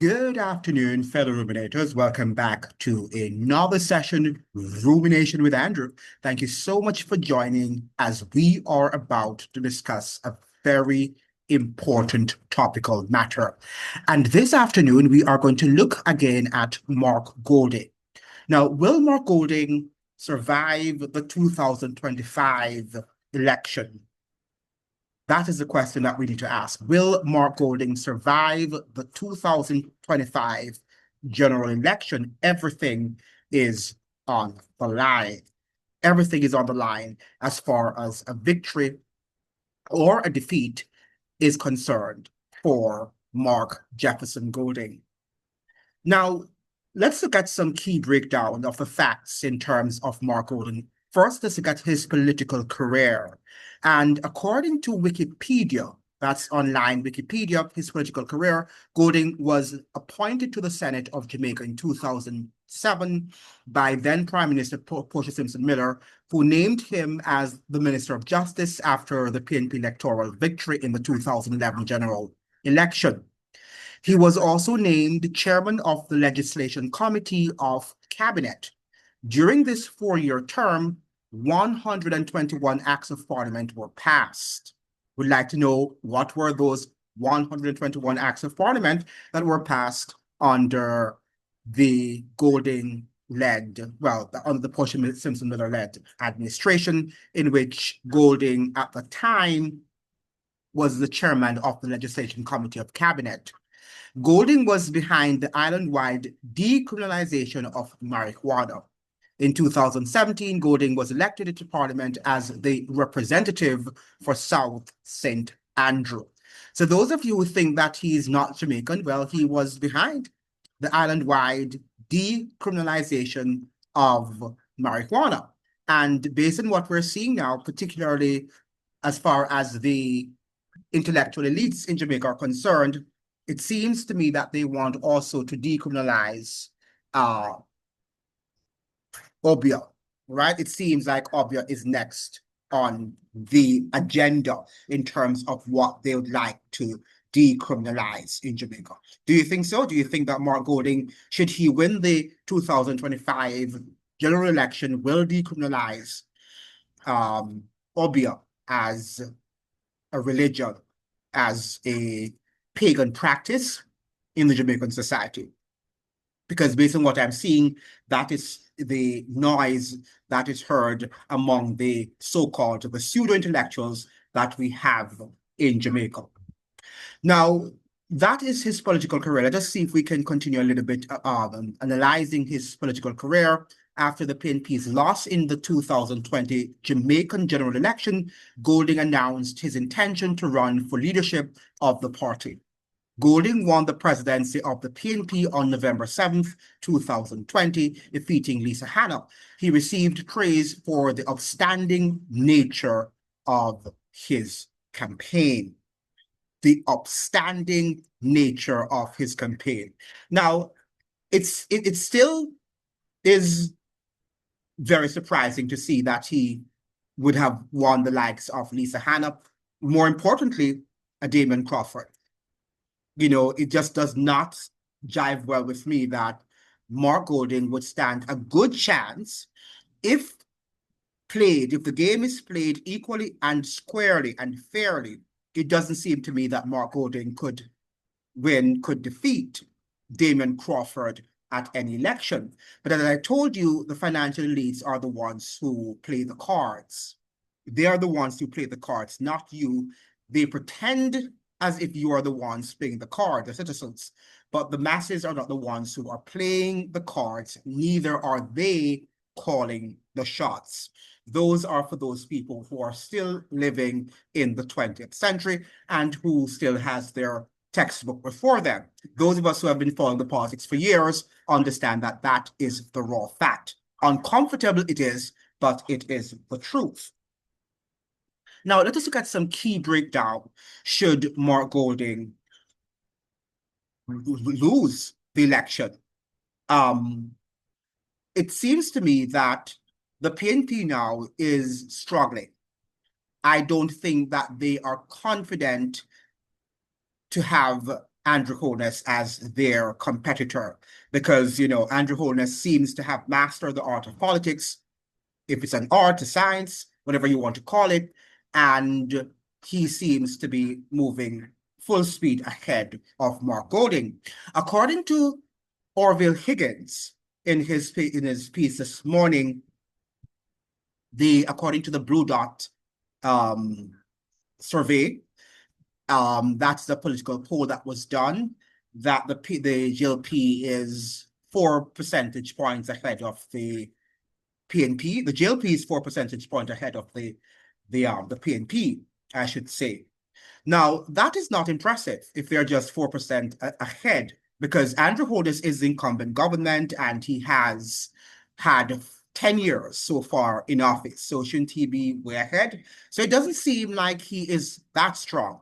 Good afternoon, fellow ruminators. Welcome back to another session, Rumination with Andrew. Thank you so much for joining as we are about to discuss a very important topical matter. And this afternoon, we are going to look again at Mark Golding. Now, will Mark Golding survive the 2025 election? That is the question that we need to ask. Will Mark Golding survive the 2025 general election? Everything is on the line. Everything is on the line as far as a victory or a defeat is concerned for Mark Jefferson Golding. Now, let's look at some key breakdown of the facts in terms of Mark Golding. First, let's look at his political career. And according to Wikipedia, that's online Wikipedia, his political career, Golding was appointed to the Senate of Jamaica in 2007 by then Prime Minister Portia Simpson Miller, who named him as the Minister of Justice after the PNP electoral victory in the 2011 general election. He was also named chairman of the Legislation Committee of Cabinet. During this four-year term, 121 acts of parliament were passed. We'd like to know what were those 121 acts of parliament that were passed under the Golding-led, well, under the Portia Simpson Miller-led administration, in which Golding at the time was the chairman of the Legislation Committee of Cabinet. Golding was behind the island-wide decriminalization of marijuana. In 2017, Golding was elected into Parliament as the representative for South St. Andrew. So those of you who think that he's not Jamaican, well, he was behind the island-wide decriminalization of marijuana. And based on what we're seeing now, particularly as far as the intellectual elites in Jamaica are concerned, it seems to me that they want also to decriminalize obeah, right? It seems like obeah is next on the agenda in terms of what they would like to decriminalize in Jamaica. Do you think so? Do you think that Mark Golding, should he win the 2025 general election, will decriminalize obeah as a religion, as a pagan practice in the Jamaican society? Because based on what I'm seeing, that is the noise that is heard among the so-called the pseudo-intellectuals that we have in Jamaica. Now, that is his political career. Let us see if we can continue a little bit analyzing his political career. After the PNP's loss in the 2020 Jamaican general election, Golding announced his intention to run for leadership of the party. Golding won the presidency of the PNP on November 7th, 2020, defeating Lisa Hanna. He received praise for the outstanding nature of his campaign. The upstanding nature of his campaign. Now, it still is very surprising to see that he would have won the likes of Lisa Hanna. More importantly, a Damon Crawford. You know, it just does not jive well with me that Mark Golding would stand a good chance if the game is played equally and squarely and fairly. It doesn't seem to me that Mark Golding could defeat Damon Crawford at any election. But as I told you, the financial elites are the ones who play the cards. They are the ones who play the cards, not you. They pretend as if you are the ones playing the cards, the citizens. But the masses are not the ones who are playing the cards. Neither are they calling the shots. Those are for those people who are still living in the 20th century and who still has their textbook before them. Those of us who have been following the politics for years understand that that is the raw fact. Uncomfortable it is, but it is the truth. Now, let us look at some key breakdown should Mark Golding lose the election. It seems to me that the PNP now is struggling. I don't think that they are confident to have Andrew Holness as their competitor because, Andrew Holness seems to have mastered the art of politics, if it's an art, a science, whatever you want to call it, and he seems to be moving full speed ahead of Mark Golding. According to Orville Higgins in his piece this morning, according to the Blue Dot survey, that's the political poll that was done, that the GLP is 4 percentage points ahead of the PNP. The GLP is 4 percentage points ahead of the PNP, I should say. Now, that is not impressive if they're just 4% ahead, because Andrew Holness is the incumbent government and he has had 10 years so far in office. So shouldn't he be way ahead? So it doesn't seem like he is that strong.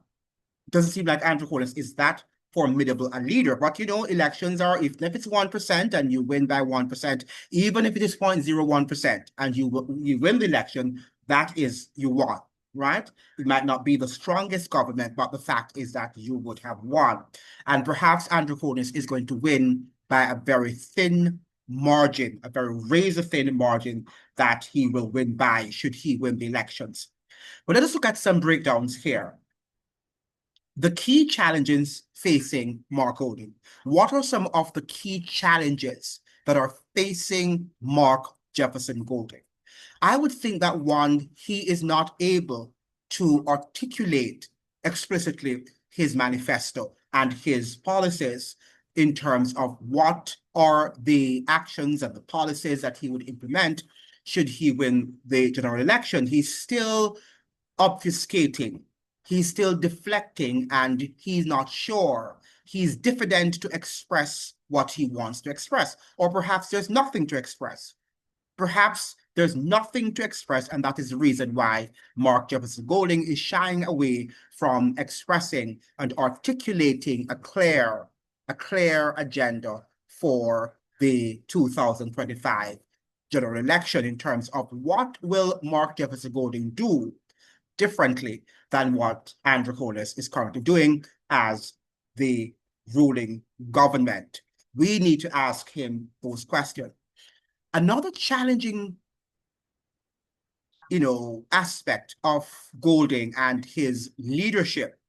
It doesn't seem like Andrew Holness is that formidable a leader. But elections are, if it's 1% and you win by 1%, even if it is 0.01% and you win the election, that is, you won, right? It might not be the strongest government, but the fact is that you would have won. And perhaps Andrew Holness is going to win by a very thin margin, a very razor-thin margin that he will win by should he win the elections. But let us look at some breakdowns here. The key challenges facing Mark Golding. What are some of the key challenges that are facing Mark Jefferson Golding? I would think that one, he is not able to articulate explicitly his manifesto and his policies in terms of what are the actions and the policies that he would implement should he win the general election. He's still obfuscating. He's still deflecting and he's not sure. He's diffident to express what he wants to express. Or perhaps there's nothing to express. Perhaps there's nothing to express, and that is the reason why Mark Jefferson Golding is shying away from expressing and articulating a clear agenda for the 2025 general election in terms of what will Mark Jefferson Golding do differently than what Andrew Holness is currently doing as the ruling government. We need to ask him those questions. Another challenging, aspect of Golding and his leadership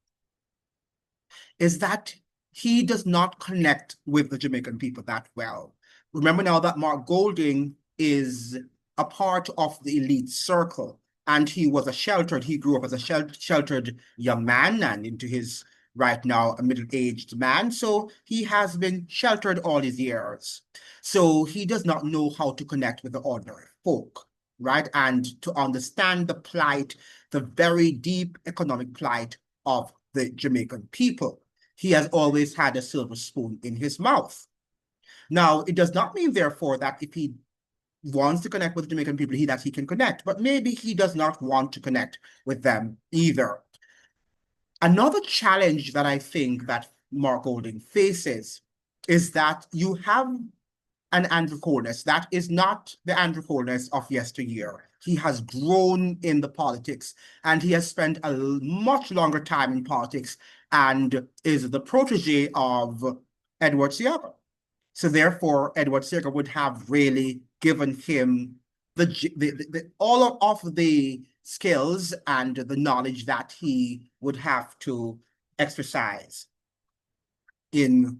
is that he does not connect with the Jamaican people that well. Remember now that Mark Golding is a part of the elite circle, and he grew up as a sheltered young man and into his right now a middle-aged man. So he has been sheltered all his years. So he does not know how to connect with the ordinary folk, right? And to understand the plight, the very deep economic plight of the Jamaican people. He has always had a silver spoon in his mouth. Now, it does not mean, therefore, that if he wants to connect with the Jamaican people, that he can connect, but maybe he does not want to connect with them either. Another challenge that I think that Mark Golding faces is that you have an Andrew Holness that is not the Andrew Holness of yesteryear. He has grown in the politics and he has spent a much longer time in politics and is the protege of Edward Seaga. So therefore, Edward Seaga would have really given him all of the skills and the knowledge that he would have to exercise in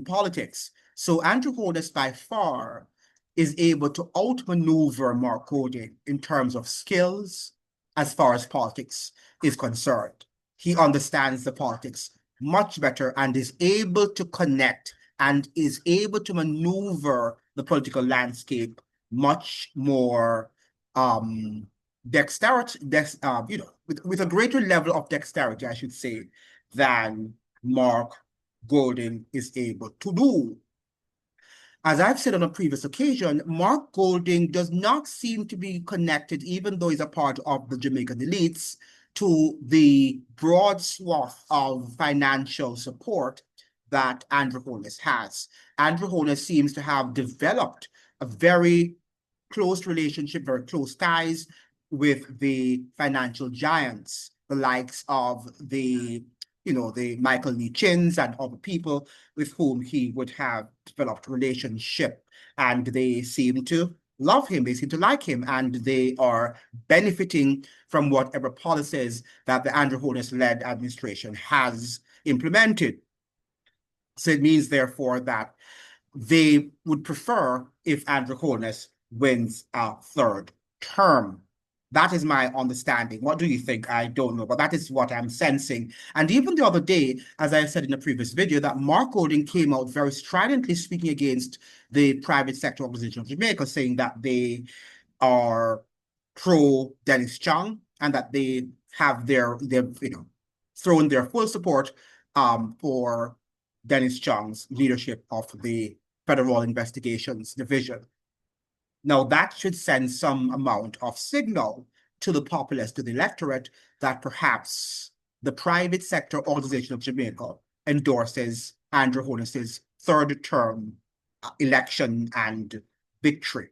politics. So Andrew Holness by far is able to outmaneuver Mark Golding in terms of skills as far as politics is concerned. He understands the politics much better and is able to connect and is able to maneuver the political landscape much more dexterity, with a greater level of dexterity, I should say, than Mark Golding is able to do. As I've said on a previous occasion, Mark Golding does not seem to be connected, even though he's a part of the Jamaican elites, to the broad swath of financial support that Andrew Holness has. Andrew Holness seems to have developed a very close relationship, very close ties with the financial giants, the likes of the the Michael Lee Chins and other people with whom he would have developed relationship, and they seem to love him, they seem to like him, and they are benefiting from whatever policies that the Andrew Holness-led administration has implemented. So it means, therefore, that they would prefer if Andrew Holness wins a third term. That is my understanding. What do you think? I don't know, but that is what I'm sensing. And even the other day, as I said in the previous video, that Mark Golding came out very stridently speaking against the private sector organization of Jamaica, saying that they are pro Dennis Chung and that they have thrown their full support for Dennis Chung's leadership of the Federal Investigations Division. Now, that should send some amount of signal to the populace, to the electorate, that perhaps the private sector organization of Jamaica endorses Andrew Holness's third term election and victory.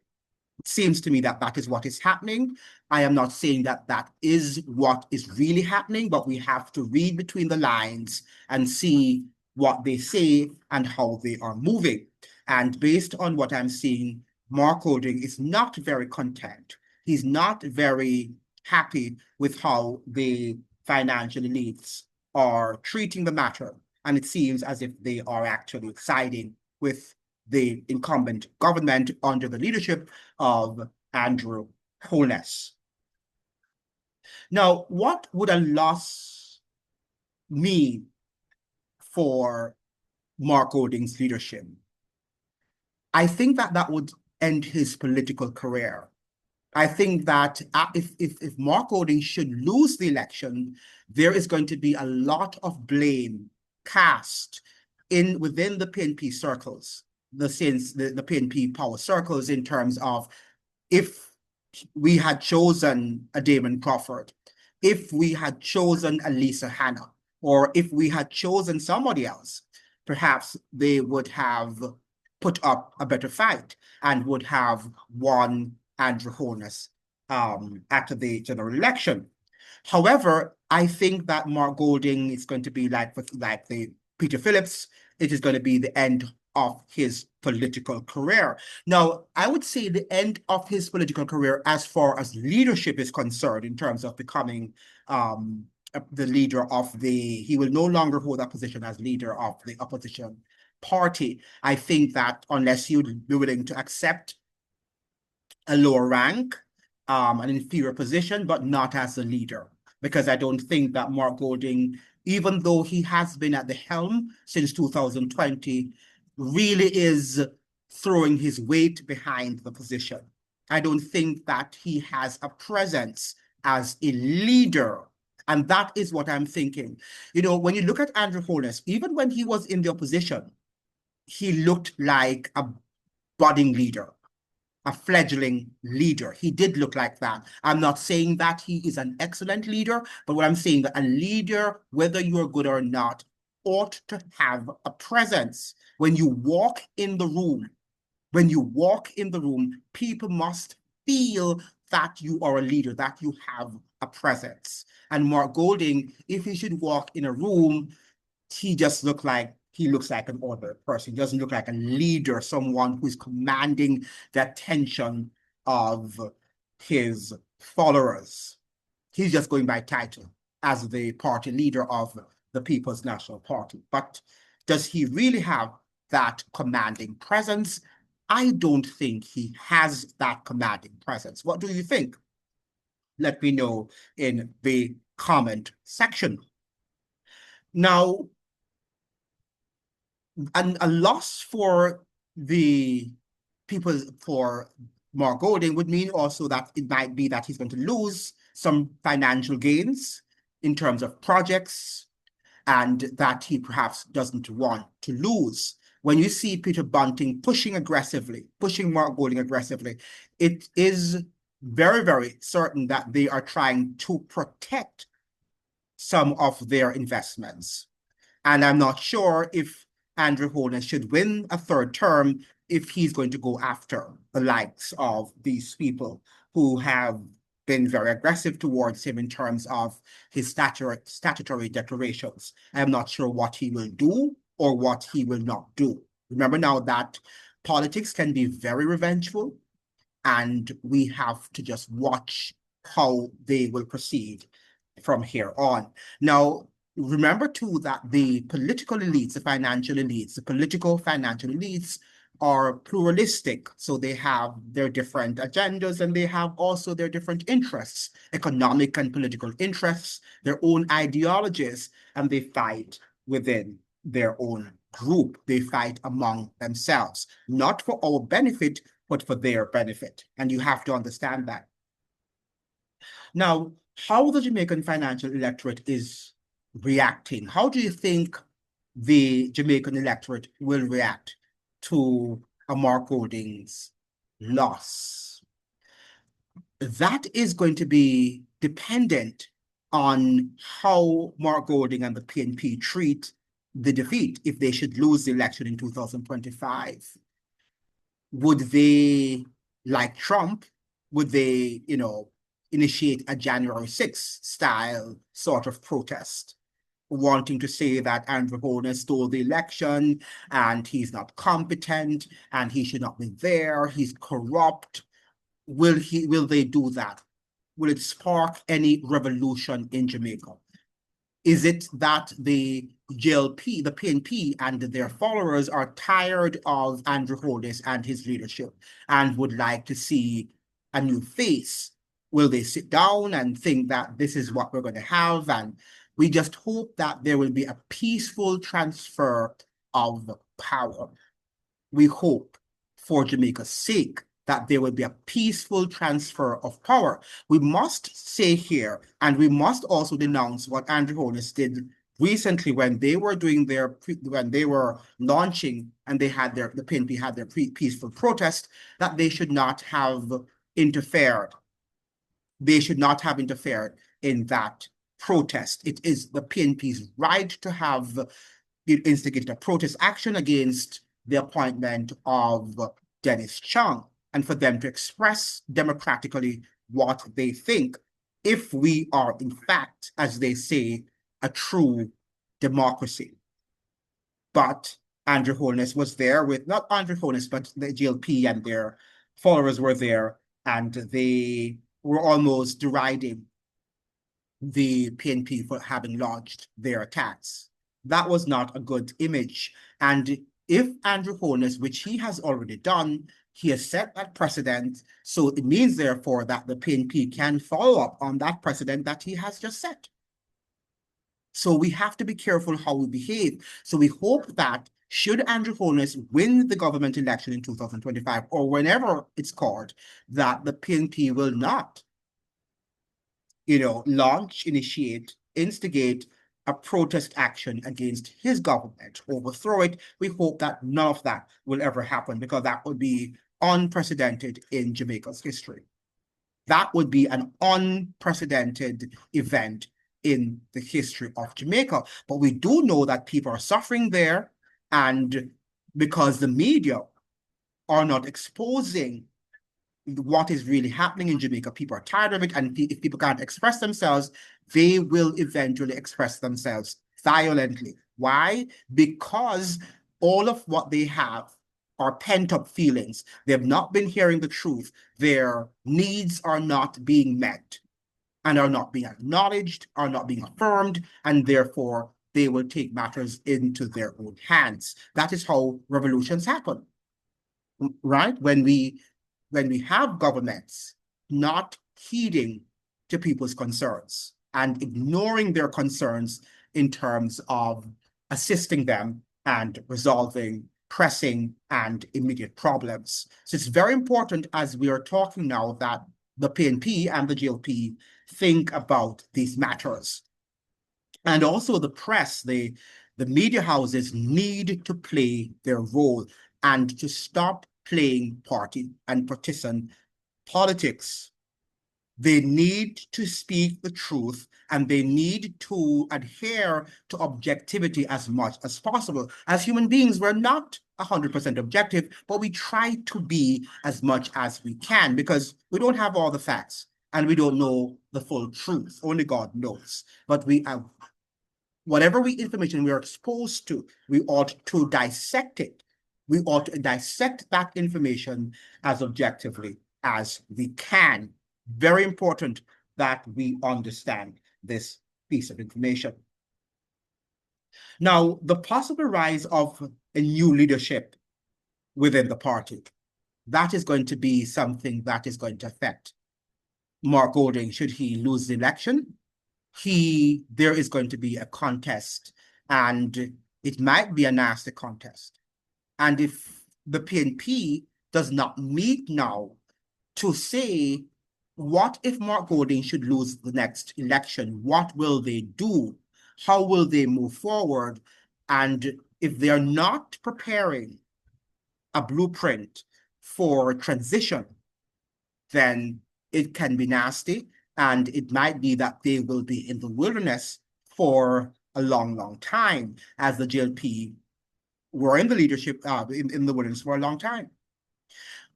It seems to me that that is what is happening. I am not saying that that is what is really happening, but we have to read between the lines and see what they say and how they are moving. And based on what I'm seeing, Mark Golding is not very content. He's not very happy with how the financial elites are treating the matter. And it seems as if they are actually siding with the incumbent government under the leadership of Andrew Holness. Now, what would a loss mean for Mark Golding's leadership? I think that that would end his political career. I think that if Mark Golding should lose the election, there is going to be a lot of blame cast within the PNP circles, the PNP power circles, in terms of, if we had chosen a Damon Crawford, if we had chosen a Lisa Hanna, or if we had chosen somebody else, perhaps they would have put up a better fight and would have won Andrew Holness after the general election. However, I think that Mark Golding is going to be like the Peter Phillips. It is going to be the end of his political career. Now, I would say the end of his political career as far as leadership is concerned, in terms of becoming the leader of he will no longer hold that position as leader of the opposition party. I think that unless you'd be willing to accept a lower rank, an inferior position, but not as a leader, because I don't think that Mark Golding, even though he has been at the helm since 2020, really is throwing his weight behind the position. I don't think that he has a presence as a leader. And that is what I'm thinking. When you look at Andrew Holness, even when he was in the opposition, he looked like a budding leader, a fledgling leader. He did look like that. I'm not saying that he is an excellent leader, but what I'm saying, that a leader, whether you're good or not, ought to have a presence. When you walk in the room, people must feel that you are a leader, that you have a presence. And Mark Golding, if he should walk in a room, he looks like an ordinary person. He doesn't look like a leader, someone who's commanding the attention of his followers. He's just going by title as the party leader of the People's National Party. But does he really have that commanding presence? I don't think he has that commanding presence. What do you think? Let me know in the comment section. Now, and a loss for the people, for Mark Golding, would mean also that it might be that he's going to lose some financial gains in terms of projects, and that he perhaps doesn't want to lose. When you see Peter Bunting pushing Mark Golding aggressively, it is very, very certain that they are trying to protect some of their investments. And I'm not sure if Andrew Holness should win a third term if he's going to go after the likes of these people who have been very aggressive towards him in terms of his statutory declarations. I am not sure what he will do or what he will not do. Remember now that politics can be very revengeful, and we have to just watch how they will proceed from here on. Now, remember too that the political elites, the financial elites, the political financial elites are pluralistic. So they have their different agendas and they have also their different interests, economic and political interests, their own ideologies, and they fight within their own group. They fight among themselves, not for our benefit, but for their benefit. And you have to understand that. Now, how the Jamaican financial electorate is reacting, how do you think the Jamaican electorate will react to a Mark Goldings loss? That is going to be dependent on how Mark Golding and the PNP treat the defeat if they should lose the election in 2025. Would they, like Trump, would they, initiate a January 6th style sort of protest, wanting to say that Andrew Holness stole the election and he's not competent and he should not be there, he's corrupt? Will they do that? Will it spark any revolution in Jamaica? Is it that the GLP, the PNP, and their followers are tired of Andrew Holness and his leadership and would like to see a new face? Will they sit down and think that this is what we're going to have? And we just hope that there will be a peaceful transfer of power. We hope, for Jamaica's sake, that there will be a peaceful transfer of power. We must say here, and we must also denounce what Andrew Holness did recently when they were doing when they were launching and they had the PNP had their peaceful protest, that they should not have interfered. They should not have interfered in that protest. It is the PNP's right to have instigated a protest action against the appointment of Dennis Chung, and for them to express democratically what they think, if we are, in fact, as they say, a true democracy. But Andrew Holness was there with, not Andrew Holness, but the GLP and their followers were there, and they were almost deriding the PNP for having launched their attacks. That was not a good image. And if Andrew Holness, which he has already done, he has set that precedent, so it means, therefore, that the PNP can follow up on that precedent that he has just set. So we have to be careful how we behave. So we hope that should Andrew Holness win the government election in 2025, or whenever it's called, that the PNP will not, launch, initiate, instigate a protest action against his government, overthrow it. We hope that none of that will ever happen, because that would be unprecedented in Jamaica's history. That would be an unprecedented event in the history of Jamaica. But we do know that people are suffering there, and because the media are not exposing what is really happening in Jamaica, people are tired of it, and if people can't express themselves, they will eventually express themselves violently. Why? Because all of what they have are pent-up feelings. They have not been hearing the truth. Their needs are not being met and are not being acknowledged, are not being affirmed, and therefore they will take matters into their own hands. That is how revolutions happen, right? When we have governments not heeding to people's concerns and ignoring their concerns in terms of assisting them and resolving pressing and immediate problems. So it's very important, as we are talking now, that the PNP and the GLP think about these matters. And also the press, the media houses need to play their role and to stop playing party and partisan politics. They need to speak the truth, and they need to adhere to objectivity as much as possible. As human beings, we're not 100% objective, but we try to be as much as we can, because we don't have all the facts and we don't know the full truth. Only God knows. But we have whatever information we are exposed to, we ought to dissect it. We ought to dissect that information as objectively as we can. Very important that we understand this piece of information. Now, the possible rise of a new leadership within the party, that is going to be something that is going to affect Mark Golding should he lose the election. There is going to be a contest, and it might be a nasty contest. And if the PNP does not meet now to say, what if Mark Golding should lose the next election? What will they do? How will they move forward? And if they are not preparing a blueprint for transition, then it can be nasty. And it might be that they will be in the wilderness for a long, long time, as the JLP were in the leadership, in the wilderness for a long time.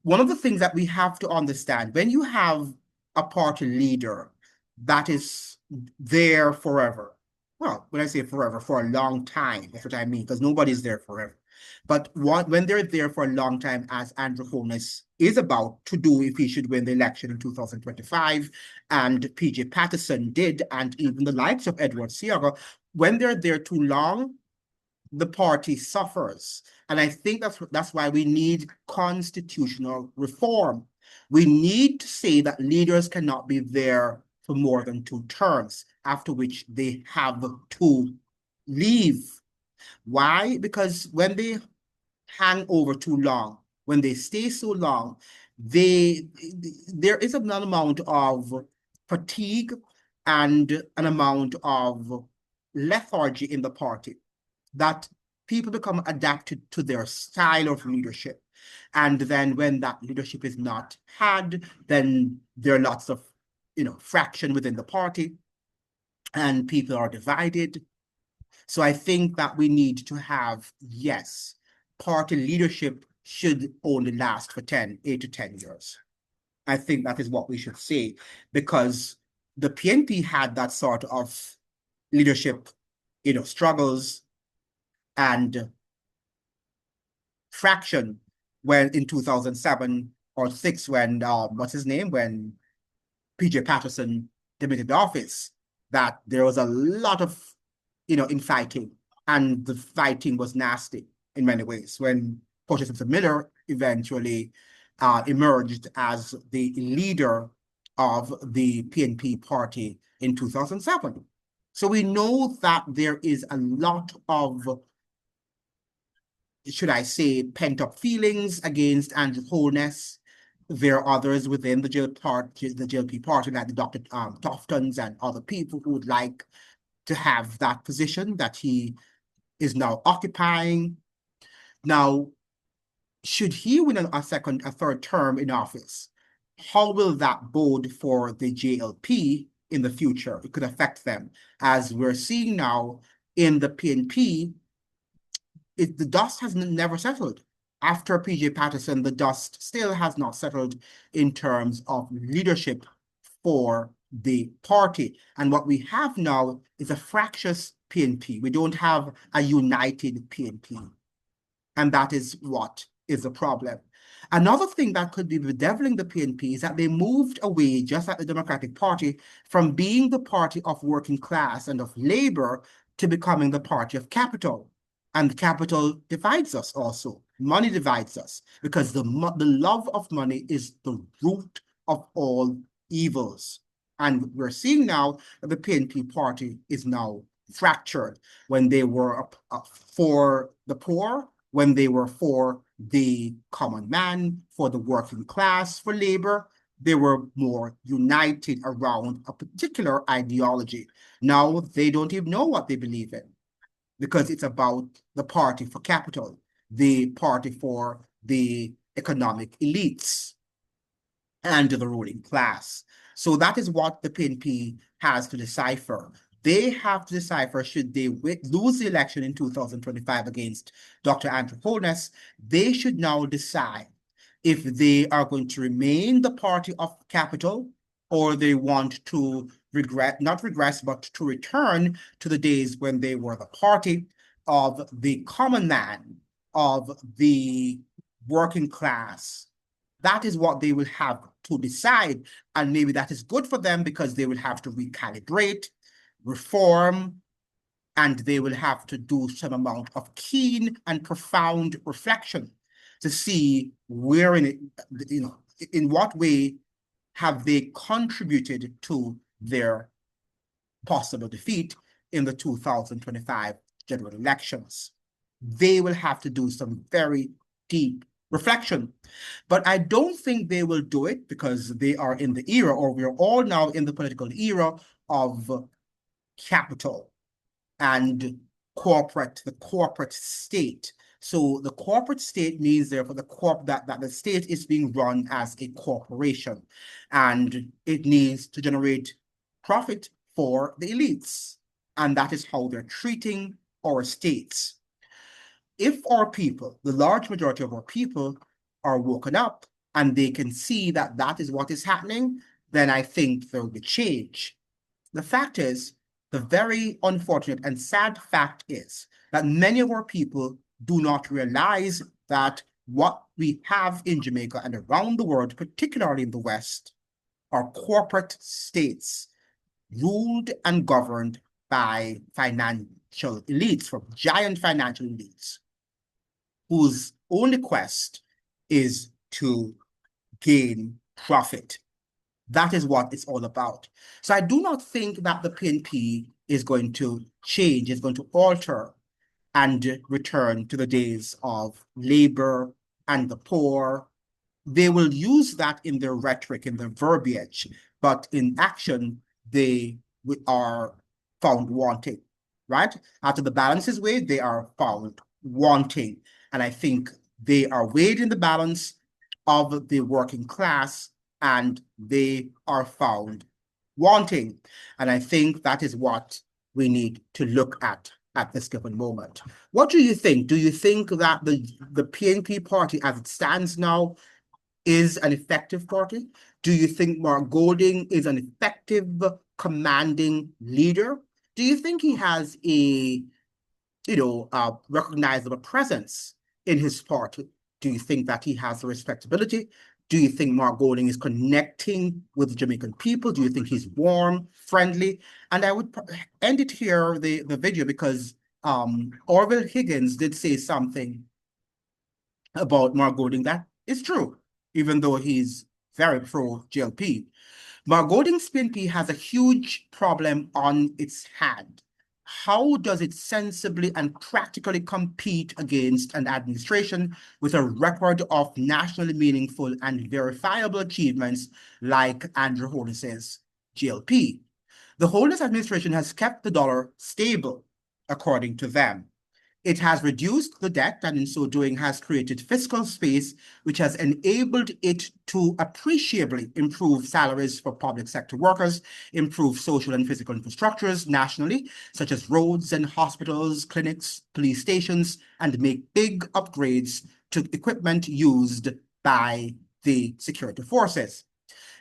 One of the things that we have to understand, when you have a party leader that is there forever, well, when I say forever, for a long time, that's what I mean, because nobody's there forever. But when they're there for a long time, as Andrew Holness is about to do if he should win the election in 2025, and PJ Patterson did, and even the likes of Edward Seaga, when they're there too long, the party suffers. And I think that's why we need constitutional reform. We need to say that leaders cannot be there for more than 2 terms, after which they have to leave. Why? Because when they hang over too long, when they stay so long, there is an amount of fatigue and an amount of lethargy in the party, that people become adapted to their style of leadership. And then when that leadership is not had, then there are lots of, fraction within the party, and people are divided. So I think that we need to have, yes, party leadership should only last for 8 to 10 years. I think that is what we should say, because the PNP had that sort of leadership, struggles and fraction when in 2007 or 6, when when PJ Patterson demitted office, that there was a lot of infighting, and the fighting was nasty in many ways. When Portia Simpson Miller eventually emerged as the leader of the PNP party in 2007. So we know that there is a lot of, should I say, pent-up feelings against Andrew Holness. There are others within the JLP party, like the Dr. Toftons and other people who would like to have that position that he is now occupying. Now, should he win a third term in office, how will that bode for the JLP in the future? It could affect them. As we're seeing now in the PNP, the dust has never settled. After PJ Patterson, the dust still has not settled in terms of leadership for the party. And what we have now is a fractious PNP. We don't have a united PNP. And that is what is the problem. Another thing that could be bedeviling the PNP is that they moved away, just like the Democratic Party, from being the party of working class and of labor to becoming the party of capital. And capital divides us also. Money divides us, because the love of money is the root of all evils. And we're seeing now that the PNP party is now fractured. When they were for the poor, when they were for the common man, for the working class, for labor, they were more united around a particular ideology. Now they don't even know what they believe in, because it's about the party for capital, the party for the economic elites and the ruling class. So that is what the PNP has to decipher. They have to decipher, should they lose the election in 2025 against Dr. Andrew Holness, they should now decide if they are going to remain the party of capital or they want to not regress, but to return to the days when they were the party of the common man, of the working class. That is what they will have to decide. And maybe that is good for them because they will have to recalibrate, reform, and they will have to do some amount of keen and profound reflection to see where in what way have they contributed to their possible defeat in the 2025 general elections. They will have to do some very deep reflection. But I don't think they will do it because they are in the era, or we're all now in the political era of capital and the corporate state. So the corporate state means therefore that the state is being run as a corporation, and it needs to generate profit for the elites. And that is how they're treating our states. If our people, the large majority of our people, are woken up and they can see that that is what is happening, then I think there will be change. The fact is, the very unfortunate and sad fact is that many of our people do not realize that what we have in Jamaica and around the world, particularly in the West, are corporate states ruled and governed by financial elites, from giant financial elites, whose only quest is to gain profit. That is what it's all about. So I do not think that the PNP is going to change, is going to alter and return to the days of labor and the poor. They will use that in their rhetoric, in their verbiage, but in action, they are found wanting, right? After the balance is weighed, they are found wanting. And I think they are weighed in the balance of the working class, and they are found wanting. And I think that is what we need to look at this given moment. What do you think? Do you think that the PNP party as it stands now is an effective party? Do you think Mark Golding is an effective, commanding leader? Do you think he has a recognizable presence in his party? Do you think that he has the respectability? Do you think Mark Golding is connecting with the Jamaican people? Do you think he's warm, friendly? And I would end it here, the video, because Orville Higgins did say something about Mark Golding that is true, even though he's very pro-GLP. Mark Golding's PNP has a huge problem on its hand. How does it sensibly and practically compete against an administration with a record of nationally meaningful and verifiable achievements like Andrew Holness's GLP? The Holness administration has kept the dollar stable, according to them. It has reduced the debt, and in so doing has created fiscal space, which has enabled it to appreciably improve salaries for public sector workers, improve social and physical infrastructures nationally, such as roads and hospitals, clinics, police stations, and make big upgrades to equipment used by the security forces.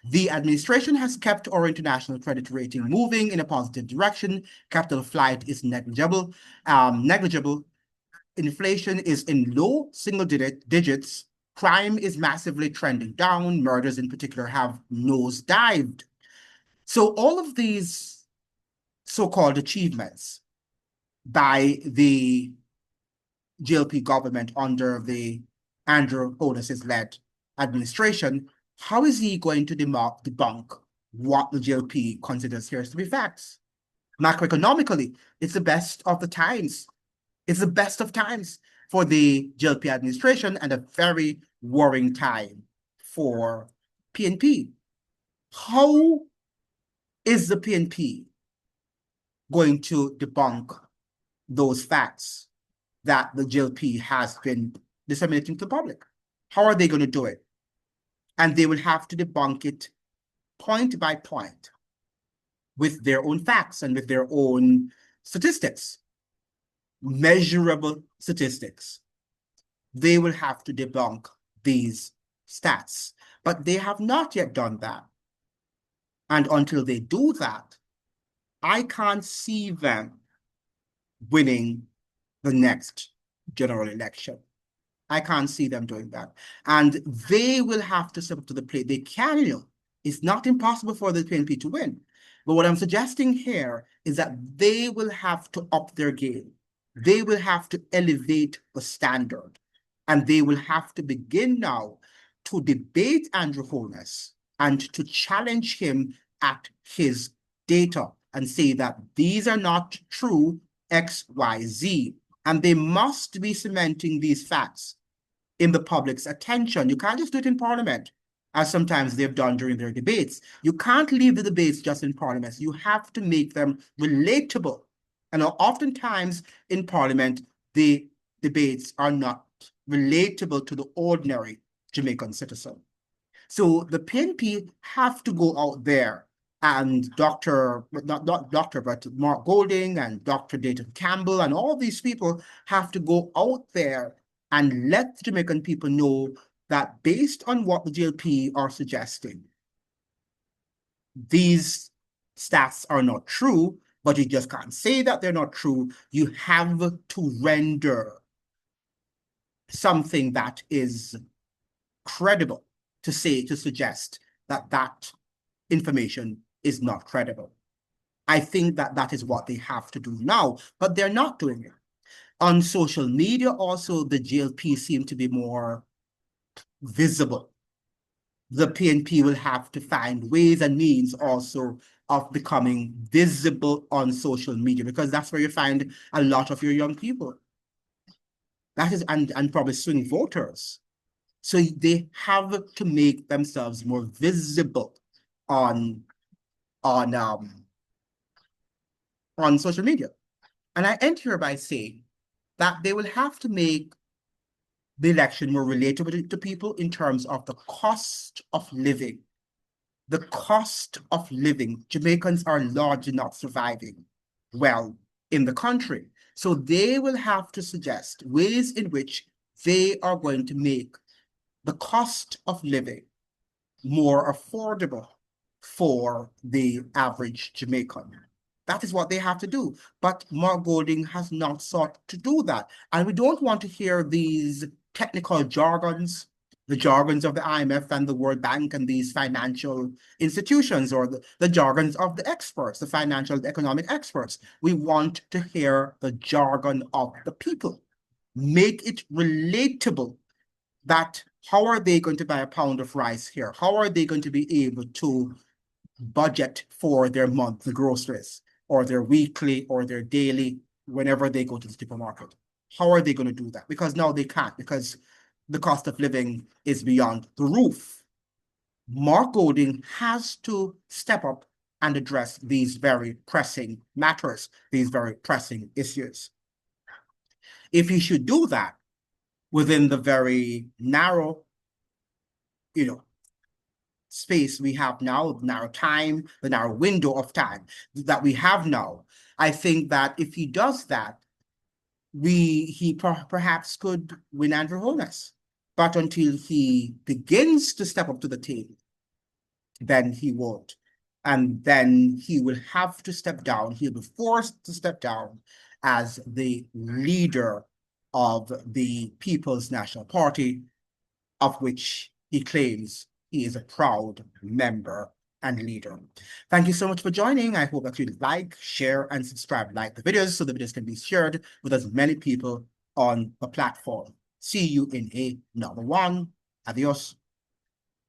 The administration has kept our international credit rating moving in a positive direction. Capital flight is negligible. Inflation is in low single digits. Crime is massively trending down. Murders in particular have nosedived. So all of these so-called achievements by the GLP government under the Andrew Holness's led administration, how is he going to debunk what the GLP considers here to be facts? Macroeconomically, it's the best of the times. It's the best of times for the GLP administration and a very worrying time for PNP. How is the PNP going to debunk those facts that the GLP has been disseminating to the public? How are they going to do it? And they will have to debunk it point by point with their own facts and with their own statistics, measurable statistics. They will have to debunk these stats, but they have not yet done that. And until they do that, I can't see them winning the next general election. I can't see them doing that. And they will have to step up to the plate. They can, it's not impossible for the PNP to win. But what I'm suggesting here is that they will have to up their game. They will have to elevate the standard. And they will have to begin now to debate Andrew Holness and to challenge him at his data and say that these are not true X, Y, Z. And they must be cementing these facts in the public's attention. You can't just do it in Parliament, as sometimes they've done during their debates. You can't leave the debates just in Parliament. You have to make them relatable. And oftentimes in Parliament, the debates are not relatable to the ordinary Jamaican citizen. So the PNP have to go out there and not Dr., but Mark Golding and Dr. Dayton Campbell and all these people have to go out there and let the Jamaican people know that based on what the JLP are suggesting, these stats are not true, but you just can't say that they're not true. You have to render something that is credible to suggest that that information is not credible. I think that that is what they have to do now, but they're not doing it. On social media also, the JLP seem to be more visible. The PNP will have to find ways and means also of becoming visible on social media, because that's where you find a lot of your young people. That is, and probably swing voters. So they have to make themselves more visible on social media. And I end here by saying that they will have to make the election more relatable to people in terms of the cost of living. The cost of living. Jamaicans are largely not surviving well in the country. So they will have to suggest ways in which they are going to make the cost of living more affordable for the average Jamaican. That is what they have to do. But Mark Golding has not sought to do that. And we don't want to hear these technical jargons, the jargons of the IMF and the World Bank and these financial institutions, or the jargons of the experts, the financial, economic experts. We want to hear the jargon of the people. Make it relatable. That how are they going to buy a pound of rice here? How are they going to be able to budget for their monthly groceries or their weekly or their daily whenever they go to the supermarket? How are they going to do that? Because now they can't, because the cost of living is beyond the roof. Mark Golding has to step up and address these very pressing matters, these very pressing issues. If he should do that within the very narrow, space we have now, the narrow time, the narrow window of time that we have now, I think that if he does that, he perhaps could win Andrew Holness. But until he begins to step up to the table, then he won't. And then he will have to step down. He'll be forced to step down as the leader of the People's National Party, of which he claims he is a proud member and leader. Thank you so much for joining. I hope that you like, share, and subscribe, like the videos so the videos can be shared with as many people on the platform. See you in another one. Adios.